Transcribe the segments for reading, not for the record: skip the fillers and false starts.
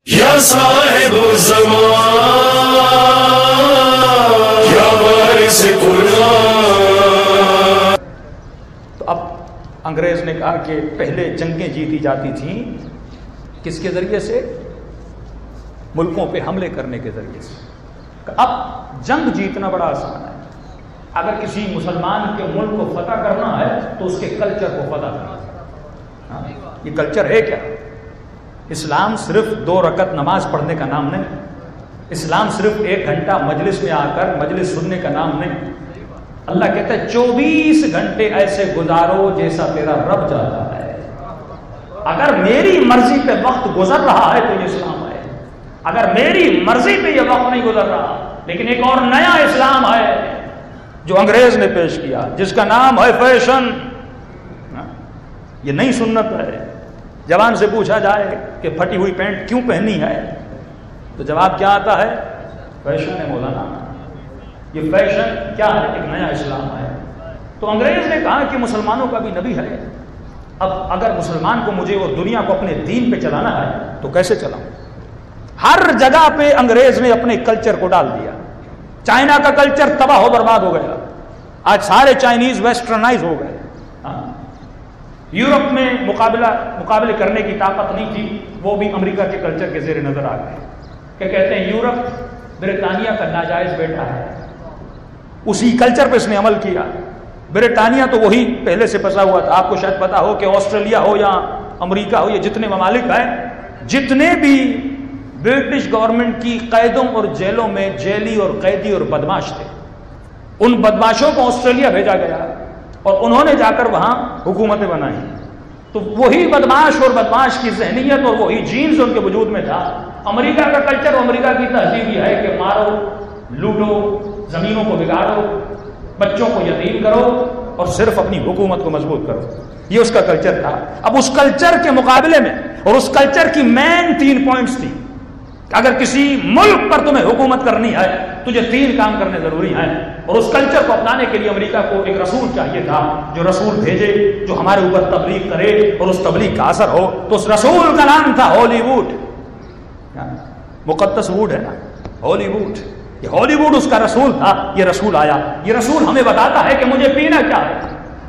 یا صاحب الزمان یا وارث قرآن۔ تو اب انگریز نے کہا کہ پہلے جنگیں جیتی جاتی تھیں کس کے ذریعے سے؟ ملکوں پہ حملے کرنے کے ذریعے سے۔ اب جنگ جیتنا بڑا آسان ہے۔ اگر کسی مسلمان کے ملک کو فتح کرنا ہے تو اس کے کلچر کو فتح کرنا ہے۔ یہ کلچر ہے کیا؟ اسلام صرف 2 رکعت نماز پڑھنے کا نام نہیں، اسلام صرف 1 گھنٹہ مجلس میں آ کر مجلس سننے کا نام نہیں۔ اللہ کہتا ہے 24 گھنٹے ایسے گزارو جیسا تیرا رب چاہتا ہے۔ اگر میری مرضی پہ وقت گزر رہا ہے تو یہ اسلام ہے، اگر میری مرضی پہ یہ وقت نہیں گزر رہا، لیکن ایک اور نیا اسلام ہے جو انگریز نے پیش کیا، جس کا نام ہے فیشن۔ یہ نئی سنت ہے۔ جوان سے پوچھا جائے کہ پھٹی ہوئی پینٹ کیوں پہنی ہے تو جواب کیا آتا ہے؟ فیشن ہے مولانا۔ یہ فیشن کیا ہے؟ ایک نیا اسلام ہے۔ تو انگریز نے کہا کہ مسلمانوں کا بھی نبی ہے، اب اگر مسلمان کو مجھے اور دنیا کو اپنے دین پہ چلانا ہے تو کیسے چلاؤں؟ ہر جگہ پہ انگریز نے اپنے کلچر کو ڈال دیا۔ چائنا کا کلچر تباہ و برباد ہو گیا، آج سارے چائنیز ویسٹرنائز ہو گئے۔ یورپ میں مقابلے کرنے کی طاقت نہیں تھی، وہ بھی امریکہ کے کلچر کے زیر نظر آ گئے کہ کہتے ہیں یورپ برطانیہ کا ناجائز بیٹا ہے، اسی کلچر پہ اس نے عمل کیا۔ برطانیہ تو وہی پہلے سے پسا ہوا تھا۔ آپ کو شاید پتا ہو کہ آسٹریلیا ہو یا امریکہ ہو، یہ جتنے ممالک ہیں، جتنے بھی برٹش گورنمنٹ کی قیدوں اور جیلوں میں جیلی اور قیدی اور بدماش تھے، ان بدماشوں کو آسٹریلیا بھیجا گیا اور انہوں نے جا کر وہاں حکومتیں بنائی۔ تو وہی بدماش اور بدماش کی ذہنیت اور وہی جینز ان کے وجود میں تھا۔ امریکہ کا کلچر، امریکہ کی تہذیب یہ ہے کہ مارو، لوٹو، زمینوں کو بگاڑو، بچوں کو یتیم کرو اور صرف اپنی حکومت کو مضبوط کرو۔ یہ اس کا کلچر تھا۔ اب اس کلچر کے مقابلے میں، اور اس کلچر کی مین 3 پوائنٹس تھی، اگر کسی ملک پر تمہیں حکومت کرنی ہے تجھے 3 کام کرنے ضروری ہیں، اور اس کلچر کو اپنانے کے لیے امریکہ کو ایک رسول چاہیے تھا، جو رسول بھیجے، جو ہمارے اوپر تبلیغ کرے اور اس تبلیغ کا اثر ہو۔ تو اس رسول کا نام تھا ہالی ووڈ، مقدس ووڈ ہے نا، ہالی ووڈ۔ یہ ہالی ووڈ اس کا رسول تھا۔ یہ رسول آیا، یہ رسول ہمیں بتاتا ہے کہ مجھے پینا کیا ہے۔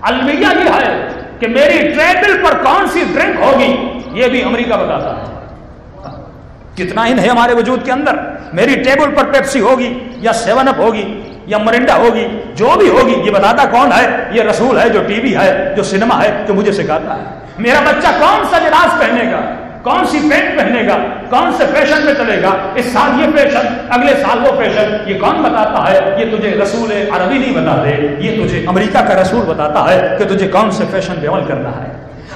المیہ یہ ہے کہ میری ٹیبل پر کون سی ڈرنک ہوگی، یہ بھی امریکہ بتاتا ہے۔ کتنا ان ہے ہمارے وجود کے اندر، میری ٹیبل پر پیپسی ہوگی یا 7 اپ ہوگی یا مرنڈا ہوگی، جو بھی ہوگی، یہ بتاتا کون ہے؟ یہ رسول ہے، جو ٹی وی ہے، جو سنیما ہے، جو مجھے سکھاتا ہے۔ میرا بچہ کون سا لباس پہنے گا، کون سی پینٹ پہنے گا، کون سے فیشن میں چلے گا، اس سال یہ فیشن، اگلے سال وہ فیشن، یہ کون بتاتا ہے؟ یہ تجھے رسول عربی نہیں بتاتے، یہ تجھے امریکہ کا رسول بتاتا ہے کہ تجھے کون سے فیشن پہ عمل کرنا ہے۔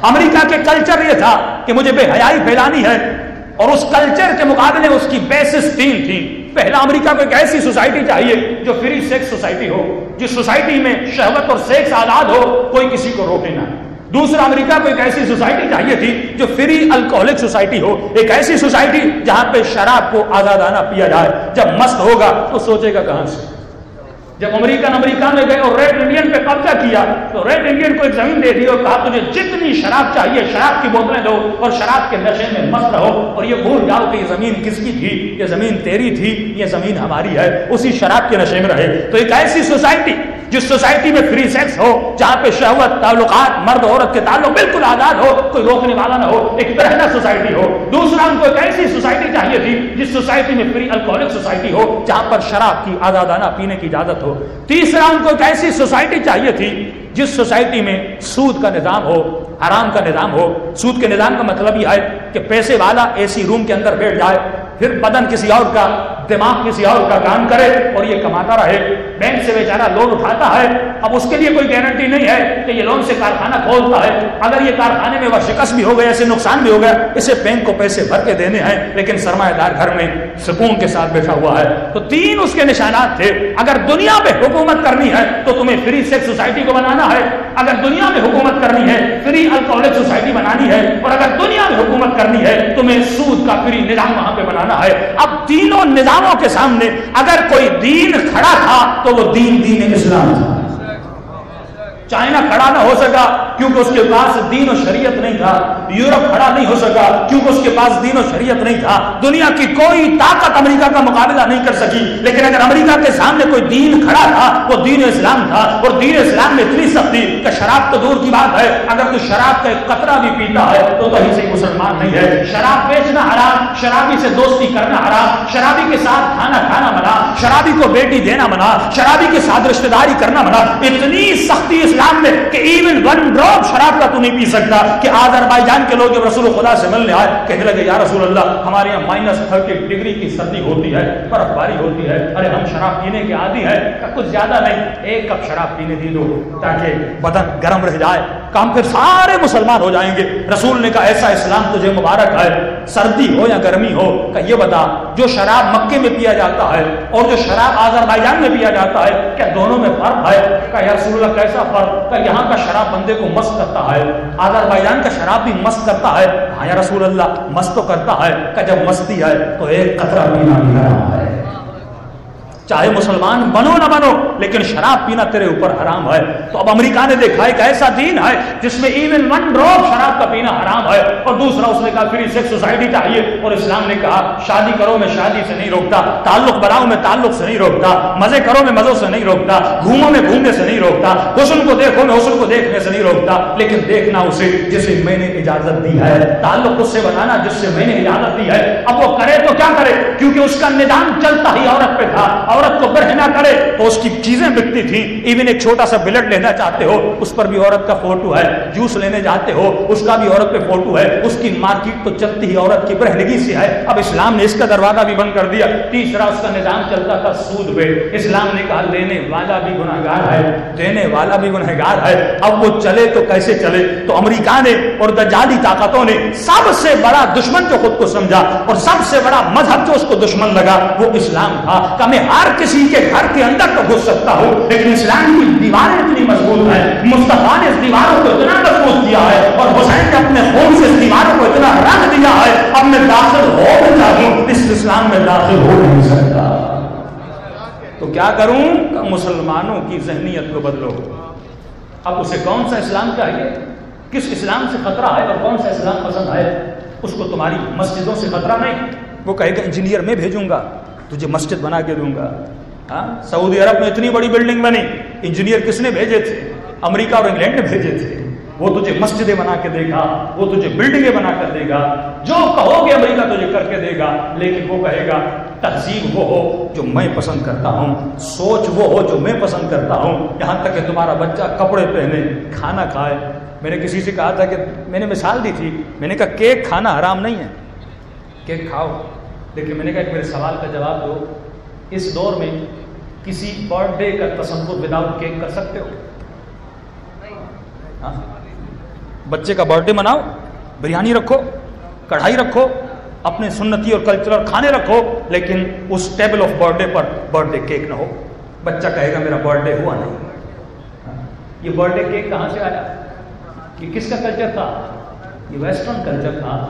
امریکہ کے کلچر یہ تھا کہ مجھے بے حیائی پھیلانی ہے، اور اس کلچر کے مقابلے اس کی بیسس 3 تھی۔ پہلا، امریکہ کو ایک ایسی سوسائٹی چاہیے جو فری سیکس سوسائٹی ہو، جس سوسائٹی میں شہوت اور سیکس آزاد ہو، کوئی کسی کو روکے نہ۔ دوسرا، امریکہ کو ایک ایسی سوسائٹی چاہیے تھی جو فری الکوہلک سوسائٹی ہو، ایک ایسی سوسائٹی جہاں پہ شراب کو آزادانہ پیا جائے، جب مست ہوگا تو سوچے گا کہاں سے۔ جب امریکہ میں گئے اور ریڈ انڈین پہ قبضہ کیا تو ریڈ انڈین کو ایک زمین دے دی اور کہا تجھے جتنی شراب چاہیے شراب کی بوتلیں دو اور شراب کے نشے میں مست رہو، اور یہ بھول جاؤ کہ یہ زمین کس کی تھی، یہ زمین تیری تھی، یہ زمین ہماری ہے، اسی شراب کے نشے میں رہے۔ تو ایک ایسی سوسائٹی جس سوسائٹی میں فری سیکس ہو، جہاں پہ شہوت، تعلقات، مرد عورت کے تعلق بالکل آزاد ہو، کوئی روکنے والا نہ ہو، ایک بہتر سوسائٹی ہو۔ دوسرا، ان کو ایک ایسی سوسائٹی چاہیے تھی جس سوسائٹی میں فری الکوہلک سوسائٹی ہو، جہاں پر شراب کی آزادانہ پینے کی اجازت ہو۔ تیسرا، ان کو ایک ایسی سوسائٹی چاہیے تھی جس سوسائٹی میں سود کا نظام ہو، حرام کا نظام ہو۔ سود کے نظام کا مطلب یہ ہے کہ پیسے والا AC روم کے اندر بیٹھ جائے، پھر بدن کسی اور کا، دماغ کسی اور کا کام کرے اور یہ کماتا رہے۔ بینک سے بیچارہ لون اٹھاتا ہے، اب اس کے لیے کوئی گارنٹی نہیں ہے کہ یہ لون سے کارخانہ کھولتا ہے، اگر یہ کارخانے میں وہ شکست بھی ہو گیا، اسے نقصان بھی ہو گیا، اسے بینک کو پیسے بھر کے دینے ہیں، لیکن سرمایہ دار گھر میں سکون کے ساتھ بیٹھا ہوا ہے۔ تو 3 اس کے نشانات تھے۔ اگر دنیا میں حکومت کرنی ہے تو تمہیں فری سیکس سوسائٹی کو بنانا ہے، اگر دنیا میں حکومت کرنی ہے فری الکوہلک سوسائٹی بنانی ہے، اور اگر دنیا میں حکومت کرنی ہے تمہیں سود کا فری نظام وہاں پہ بنانا ہے۔ اب تینوں نظاموں کے سامنے اگر کوئی دین کھڑا تھا تو وہ دین اسلام تھا۔ چائنا کھڑا نہ ہو سکا کیونکہ اس کے پاس دین و شریعت نہیں تھا. یورپ کھڑا نہیں ہو سکا کیونکہ اس کے پاس دین و شریعت نہیں تھا. دنیا کی کوئی طاقت امریکہ کا مقابلہ نہیں کر سکی. لیکن اگر امریکہ کے سامنے کوئی دین کھڑا تھا وہ دین اسلام تھا. اور دین اسلام میں اتنی سختی کہ شراب تو دور کی بات ہے, اگر تو شراب کا ایک قطرہ بھی پیتا ہے تو کہیں سے مسلمان نہیں ہے. شراب بیچنا حرام, شرابی سے دوستی کرنا حرام, شرابی کے ساتھ کھانا کھانا منع, شرابی کو بیٹی دینا منع, شرابی کے ساتھ رشتہ داری کرنا منع. اتنی سختی اسلام میں کہ ایون ون ڈراپ شراب کا تو نہیں پی سکتا. کہ آذربائیجان کے لوگ جب رسول خدا سے ملنے آئے کہنے لگے یا رسول اللہ ہمارے یہاں -30 ڈگری کی سردی ہوتی ہے, برف باری ہوتی ہے, ارے ہم شراب پینے کے عادی ہیں. کچھ زیادہ نہیں, 1 کپ شراب پینے دی دو تاکہ بدن گرم رہ جائے, کام پھر سارے مسلمان ہو جائیں گے. رسول نے کہا ایسا اسلام تجھے مبارک ہے, سردی ہو یا گرمی ہو. کہ یہ بتا جو شراب مکے میں پیا جاتا ہے اور جو شراب آذربائیجان میں پیا جاتا ہے کیا دونوں میں فرق ہے؟ کہ یا رسول اللہ کیسا فرق؟ کہ یہاں کا شراب بندے کو مست کرتا ہے, آذربائیجان کا شراب بھی مست کرتا ہے. ہاں یا رسول اللہ مست تو کرتا ہے. کہ جب مستی ہے تو ایک قطرہ پینا بھی حرام ہے. چاہے مسلمان بنو نہ بنو لیکن شراب پینا تیرے اوپر حرام ہے. تو اب امریکہ نے دیکھا ایک ایسا دین ہے جس میں ایون 1 ڈراپ شراب کا پینا حرام ہے. اور دوسرا اس نے کہا فری سیکس سوسائٹی چاہیے, اور اسلام نے کہا شادی کرو میں شادی سے نہیں روکتا, تعلق بناؤ میں تعلق سے نہیں روکتا, مزے کرو میں مزوں سے نہیں روکتا, گھومو میں گھومنے سے نہیں روکتا, حسن کو دیکھو میں حسن کو دیکھنے سے نہیں روکتا, لیکن دیکھنا اسے جسے میں نے اجازت دی ہے, تعلق اس سے بنانا جس سے میں نے اجازت دی ہے. اب وہ کرے تو کیا کرے, کیونکہ اس کا نظام چلتا ہی عورت پہ تھا. عورت کو برہنہ کرے تو اس کی چیزیں بکتی تھی. ایون ایک چھوٹا سا بلٹ لینا چاہتے ہو اس پر بھی عورت کا فوٹو ہے, جوس لینے جاتے ہو اس کا بھی عورت پہ فوٹو ہے. اس کی مارکیٹ تو چلتی ہی عورت کی برہنگی سے ہے. اب اسلام نے اس کا دروازہ بھی بند کر دیا. تیسرا اس کا نظام چلتا تھا سود پہ. اسلام نے کہا لینے والا بھی گنہگار ہے, دینے والا بھی گنہگار ہے. اب وہ چلے تو کیسے چلے؟ تو امریکہ نے اور دجالی طاقتوں نے سب سے بڑا دشمن جو خود کو سمجھا اور سب سے بڑا مذہب جو اس کو دشمن لگا وہ اسلام تھا. کہ میں ہر کسی کے گھر کے اندر تو گھس سکتا ہوں لیکن اسلام کی دیواریں اتنی مضبوط ہیں, مصطفیٰ نے اس دیواروں کو اتنا مضبوط کیا ہے اور حسین نے اپنے خون سے اس دیواروں کو اتنا رنگ دیا ہے, اب میں داخل ہو بھی چاہوں اس اسلام میں داخل ہو نہیں سکتا. تو کیا کروں کہ مسلمانوں کی ذہنیت کو بدلو. اب اسے کون سا اسلام چاہیے, کس اسلام سے خطرہ ہے اور کون سا اسلام پسند ہے؟ اس کو تمہاری مسجدوں سے خطرہ نہیں. وہ کہے گا انجینئر میں بھیجوں گا, تجھے مسجد بنا کے دوں گا. ہاں سعودی عرب میں اتنی بڑی بلڈنگ بنی, انجینئر کس نے بھیجے تھے؟ امریکہ اور انگلینڈ نے بھیجے تھے. وہ تجھے مسجدیں بنا کے دے گا, وہ تجھے بلڈنگیں بنا کر دے گا, جو کہو گے امریکہ تجھے کر کے دے گا. لیکن وہ کہے گا تہذیب وہ ہو جو میں پسند کرتا ہوں, سوچ وہ ہو جو میں پسند کرتا ہوں, یہاں تک کہ تمہارا بچہ کپڑے پہنے, کھانا کھائے. میں نے کسی سے کہا تھا کہ میں نے مثال دی تھی, میں نے کہا کیک کھانا حرام نہیں ہے, کیک کھاؤ, لیکن میں نے کہا کہ میرے سوال کا جواب دو, اس دور میں کسی برتھ ڈے کا تصور وداؤٹ کیک کر سکتے ہو؟ ہاں؟ بچے کا برتھ ڈے مناؤ, بریانی رکھو, کڑھائی رکھو, اپنے سنتی اور کلچرل کھانے رکھو, لیکن اس ٹیبل آف برتھ ڈے پر برتھ ڈے کیک نہ ہو. بچہ کہے گا میرا برتھ ڈے ہوا نہیں. یہ برتھ ڈے کیک کہاں سے آیا؟ یہ کس کا کلچر تھا؟ یہ ویسٹرن کلچر تھا.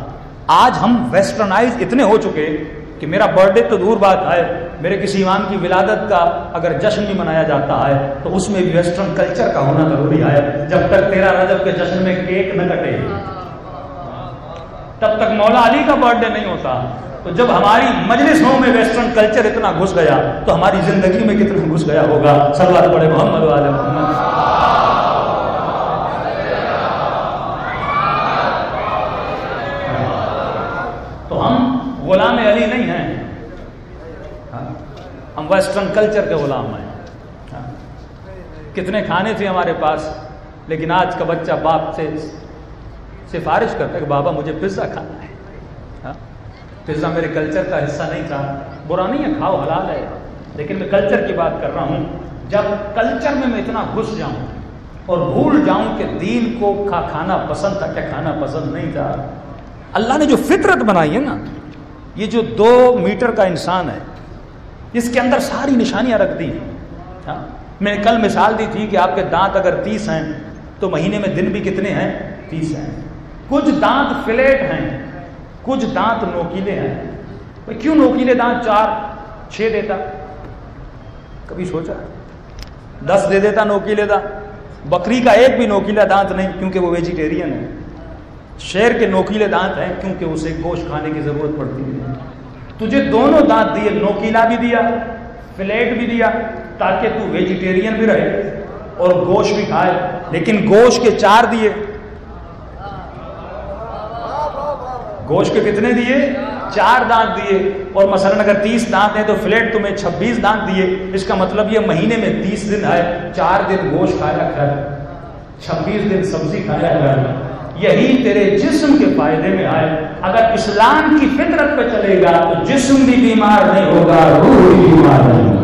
آج ہم ویسٹرنائز اتنے ہو چکے کہ میرا برتھ ڈے تو دور بات ہے, میرے کسی امام کی ولادت کا اگر جشن بھی منایا جاتا ہے تو اس میں بھی ویسٹرن کلچر کا ہونا ضروری ہے. جب تک 13 رجب کے جشن میں کیک نہ کٹے تب تک مولا علی کا برتھ ڈے نہیں ہوتا. تو جب ہماری مجلسوں میں ویسٹرن کلچر اتنا گھس گیا تو ہماری زندگی میں کتنا گھس گیا ہوگا. صلوات پڑھے محمد و آل محمد. تو ہم غلام علی نہیں ہیں, ہم ویسٹرن کلچر کے غلام ہیں. کتنے کھانے تھے ہمارے پاس, لیکن آج کا بچہ باپ سے سفارش کرتا ہے کہ بابا مجھے پیزا کھانا ہے. پیزا میرے کلچر کا حصہ نہیں تھا. برا نہیں ہے, کھاؤ, حلال ہے, لیکن میں کلچر کی بات کر رہا ہوں. جب کلچر میں اتنا گھس جاؤں اور بھول جاؤں کہ دین کو کھانا پسند تھا, کیا کھانا پسند نہیں تھا. اللہ نے جو فطرت بنائی ہے نا, یہ جو 2 میٹر کا انسان ہے, اس کے اندر ساری نشانیاں رکھ دی ہیں. میں نے کل مثال دی تھی کہ آپ کے دانت اگر 30 ہیں تو مہینے میں دن بھی کتنے ہیں؟ 30 ہیں. کچھ دانت فلیٹ ہیں, کچھ دانت نوکیلے ہیں. کیوں نوکیلے دانت 4 6 دیتا؟ کبھی سوچا؟ 10 دے دیتا نوکیلے دانت, بکری کا ایک بھی نوکیلا دانت نہیں کیونکہ وہ ویجیٹیرین ہے. شیر کے نوکیلے دانت ہیں کیونکہ اسے گوشت کھانے کی ضرورت پڑتی ہے. تجھے دونوں دانت دیے, نوکیلا بھی دیا, فلیٹ بھی دیا, تاکہ تو ویجیٹیرین بھی رہے اور گوشت بھی کھائے. لیکن گوشت کے 4 دیے. گوشت کے کتنے دیے؟ 4 دانت دیے. اور مثلا اگر 30 دانت ہیں تو فلیٹ تمہیں 26 دانت دیے. اس کا مطلب یہ مہینے میں 30 دن ہے, 4 دن گوشت کھایا کر, 26 دن سبزی کھایا کر. یہی تیرے جسم کے فائدے میں آئے. اگر اسلام کی فطرت پہ چلے گا تو جسم بھی بیمار نہیں ہوگا, روح بھی بیمار نہیں ہوگا.